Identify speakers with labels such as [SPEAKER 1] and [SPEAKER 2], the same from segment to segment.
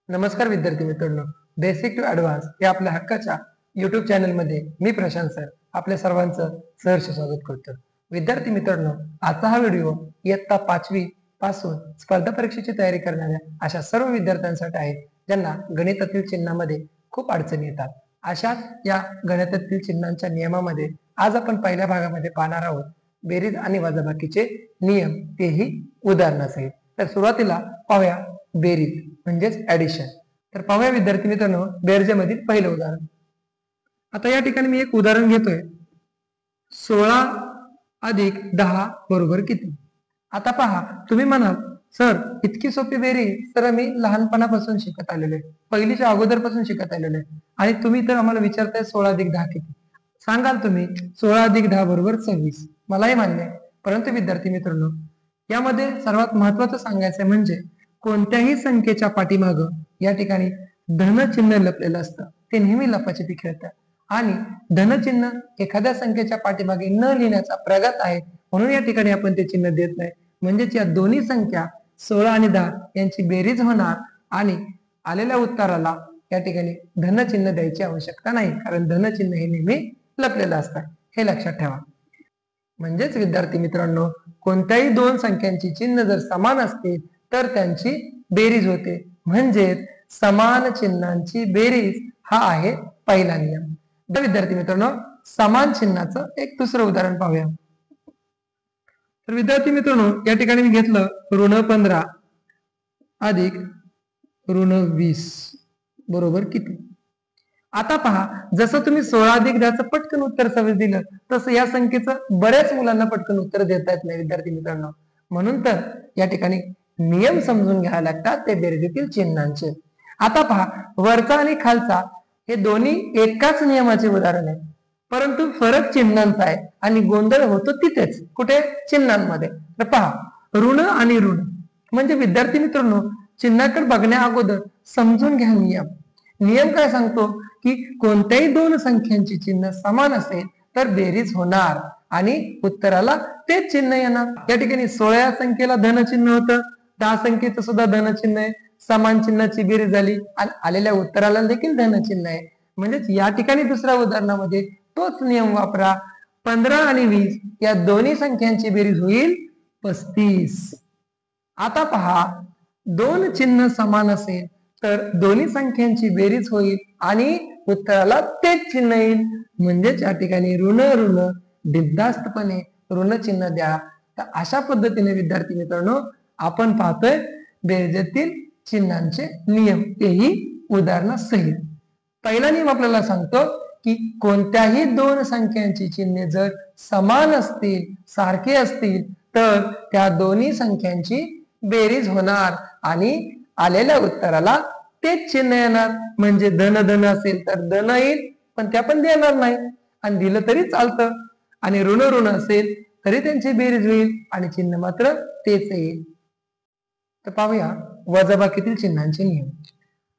[SPEAKER 1] नमस्कार विद्यार्थी मित्रांनो, बेसिक टू ॲडव्हान्स या आपल्या हक्काच्या युट्यूब चॅनलमध्ये मी प्रशांत सर आपल्या सर्वांचं सहर्ष स्वागत करतो. विद्यार्थी मित्रांनो, आजचा हा व्हिडिओ इयत्ता 5वी पासून स्पर्धा परीक्षेची तयारी करणाऱ्या अशा सर्व विद्यार्थ्यांसाठी आहे ज्यांना गणितातील चिन्हामध्ये खूप अडचणी येतात. अशाच या गणितातील चिन्हांच्या नियमामध्ये आज आपण पहिल्या भागामध्ये पाहणार आहोत बेरीज आणि वजाबाकीचे नियम, तेही उदाहरणासहित. तर सुरुवातीला पाहूया बेरीज म्हणजेच ऍडिशन. तर पाहूया विद्यार्थी मित्रांनो बेरजेमधील पहिलं उदाहरण. आता या ठिकाणी मी एक उदाहरण घेतोय. 16 अधिक 10 बरोबर किती? आता पहा, तुम्ही म्हणाल सर इतकी सोपी बेरीज तर मी लहानपणापासून शिकत आलेलो आहे, पहिलीच्या अगोदरपासून शिकत आलेलो आहे, आणि तुम्ही तर आम्हाला विचारताय 16 अधिक 10 किती? सांगाल तुम्ही 16 अधिक 10 बरोबर 26. मलाही मान्य आहे, परंतु विद्यार्थी मित्रांनो यामध्ये सर्वात महत्वाचं सांगायचं म्हणजे कोणत्याही संख्येच्या पाठीमाग या ठिकाणी धनचिन्ह लपलेलं असतं. ते नेहमी लपाछपी खेळतात आणि धनचिन्ह एखाद्या संख्येच्या पाठीमागे न लिहिण्याचा प्रघात आहे, म्हणून या ठिकाणी आपण ते चिन्ह देत नाही. म्हणजेच या दोन्ही संख्या 16 आणि 10 यांची बेरीज होणार आणि आलेल्या उत्तराला या ठिकाणी धनचिन्ह द्यायची आवश्यकता नाही, कारण धनचिन्ह हे नेहमी लपलेलं असतं, हे लक्षात ठेवा. म्हणजेच विद्यार्थी मित्रांनो कोणत्याही दोन संख्यांची चिन्ह जर समान असतील तर त्यांची बेरीज होते, म्हणजेच समान चिन्हांची बेरीज हा आहे पहिला नियम. विद्यार्थी मित्रांनो समान चिन्हाचं एक दुसरं उदाहरण पाहूया. तर विद्यार्थी मित्रांनो या ठिकाणी मी घेतलं ऋण 15 अधिक ऋण 20 बरोबर किती? आता पहा, जसं तुम्ही 16 अधिक 10 पटकन उत्तर सहज दिलं तसं या संख्येचं बऱ्याच मुलांना पटकन उत्तर देता येत नाही विद्यार्थी मित्रांनो. म्हणून तर या ठिकाणी नियम समजून घ्यावे लागतात ते बेरजेतील चिन्हांचे. आता पहा, वरचा आणि खालचा हे दोन्ही एकाच नियमाचे उदाहरण आहे, परंतु फरक चिन्हांचा आहे आणि गोंधळ होतो तिथेच, कुठे? चिन्हांमध्ये. तर पहा, ऋण आणि ऋण म्हणजे विद्यार्थी मित्रांनो चिन्हाकडे बघण्या अगोदर समजून घ्या नियम. नियम काय सांगतो की कोणत्याही दोन संख्यांची चिन्ह समान असेल तर बेरीज होणार आणि उत्तराला तेच चिन्ह येणार. या ठिकाणी 16 या संख्येला धनचिन्ह होतं, 10 संख्येचं सुद्धा धनचिन्ह आहे, समान चिन्हाची बेरीज झाली आणि आलेल्या उत्तराला देखील धनचिन्ह आहे. म्हणजेच या ठिकाणी दुसऱ्या उदाहरणामध्ये तोच नियम वापरा. 15 आणि 20 या दोन्ही संख्यांची बेरीज होईल 35. आता पहा, दोन चिन्ह समान असेल तर दोन्ही संख्यांची बेरीज होईल आणि उत्तराला तेच चिन्ह येईल. म्हणजेच या ठिकाणी ऋण ऋण बिनधास्तपणे ऋण चिन्ह द्या. तर अशा पद्धतीने विद्यार्थी मित्रांनो आपण पाहतोय बेरजेतील चिन्हांचे नियम, तेही उदाहरणासहित. पहिला नियम आपल्याला सांगतो की कोणत्याही दोन संख्यांची चिन्हे जर समान असतील, सारखे असतील तर त्या दोन्ही संख्यांची बेरीज होणार आणि आलेल्या उत्तराला तेच चिन्ह येणार. म्हणजे धन धन असेल तर धन येईल, पण त्या पण देणार नाही आणि दिलं तरी चालतं, आणि ऋण ऋण असेल तरी त्यांची बेरीज होईल आणि चिन्ह मात्र तेच येईल. तर पाहूया वजाबाकीतील चिन्हांचे नियम.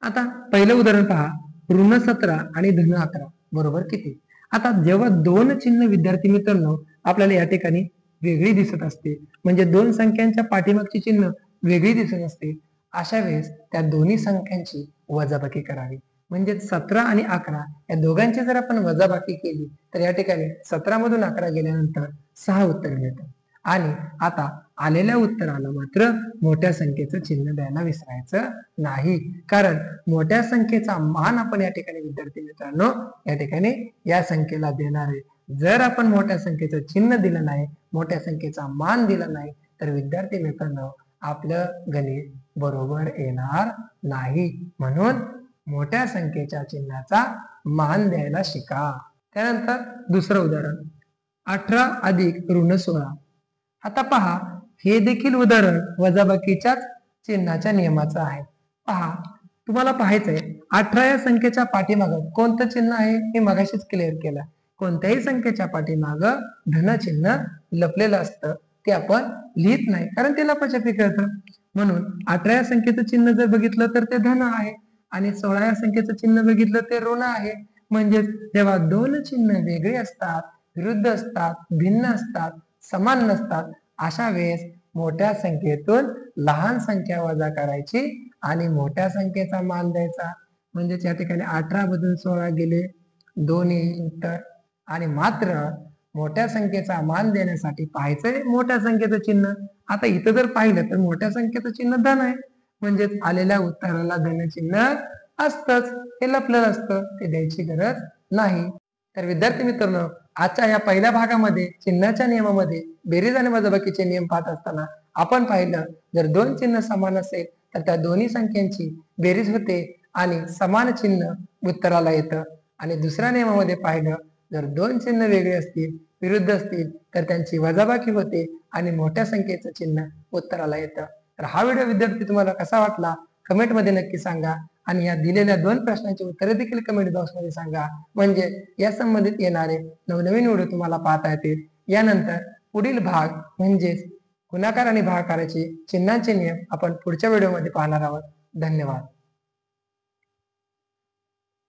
[SPEAKER 1] आता पहिलं उदाहरण पहा, ऋण 17 आणि धन 11 बरोबर किती? आता जेव्हा दोन चिन्ह विद्यार्थी मित्रांनो आपल्याला या ठिकाणी वेगळी दिसत असते, म्हणजे दोन संख्यांच्या पाठीमागची चिन्ह वेगळी दिसत असते, अशा वेळेस त्या दोन्ही संख्यांची वजाबाकी करावी. म्हणजे 17 आणि 11 या दोघांची जर आपण वजाबाकी केली तर या ठिकाणी 17 मधून 11 गेल्यानंतर 6 उत्तर मिळतं आणि आता आलेल्या उत्तराला मात्र मोठ्या संख्येचं चिन्ह द्यायला विसरायचं नाही, कारण मोठ्या संख्येचा मान आपण या ठिकाणी विद्यार्थी मित्रांनो या ठिकाणी या संख्येला देणार आहे. जर आपण मोठ्या संख्येचं चिन्ह दिलं नाही, मोठ्या संख्येचा मान दिला नाही तर विद्यार्थी मित्रांनो आपलं गणित बरोबर येणार नाही. म्हणून मोठ्या संख्येच्या चिन्हाचा मान द्यायला शिका. त्यानंतर दुसरं उदाहरण 18 अधिक ऋण 16. आता पहा, हे देखील उदाहरण वजाबाकीच्याच चिन्हाच्या नियमाचं आहे. पहा, तुम्हाला पाहायचंय 18 या संख्येच्या पाठीमाग कोणतं चिन्ह आहे हे मगाशीच क्लिअर केलं. कोणत्याही संख्येच्या पाठीमाग धनचिन्ह लपलेलं असतं, ते आपण लिहित नाही कारण ते लपाछपी करतं. म्हणून 18 या संख्येचं चिन्ह जर बघितलं तर ते धन आहे आणि 16 या संख्येचं चिन्ह बघितलं ते ऋण आहे. म्हणजेच जेव्हा दोन चिन्ह वेगळे असतात, विरुद्ध असतात, भिन्न असतात, समान नसतात, अशा वेळेस मोठ्या संख्येतून लहान संख्या वजा करायची आणि मोठ्या संख्येचा मान द्यायचा. म्हणजेच या ठिकाणी 18 मधून 16 गेले, 2 येईल उत्तर. आणि मात्र मोठ्या संख्येचा मान देण्यासाठी पाहायचंय मोठ्या संख्येचं चिन्ह. आता इथं जर पाहिलं तर मोठ्या संख्येचं चिन्ह धन आहे, म्हणजेच आलेल्या उत्तराला धन चिन्ह असतंच, हे लपलेलं असतं, ते द्यायची गरज नाही. तर विद्यार्थी मित्रांनो, आजच्या या पहिल्या भागामध्ये चिन्हाच्या नियमामध्ये बेरीज आणि वजाबाकीचे नियम पाहत असताना आपण पाहिलं, जर दोन चिन्ह समान असेल तर त्या दोन्ही संख्यांची बेरीज होते आणि समान चिन्ह उत्तराला येतं. आणि दुसऱ्या नियमामध्ये पाहिलं, जर दोन चिन्ह वेगळे असतील, विरुद्ध असतील, तर त्यांची वजाबाकी होते आणि मोठ्या संख्येचं चिन्ह उत्तराला येतं. तर हा व्हिडिओ विद्यार्थी तुम्हाला कसा वाटला कमेंटमध्ये नक्की सांगा आणि या दिलेल्या 2 प्रश्नांची उत्तरे देखील कमेंट बॉक्समध्ये सांगा, म्हणजे या संबंधित येणारे नवनवीन व्हिडिओ तुम्हाला पाहता येतील. यानंतर पुढील भाग म्हणजेच गुणाकार आणि भागाकाराचे चिन्हांचे नियम आपण पुढच्या व्हिडिओमध्ये पाहणार आहोत. धन्यवाद.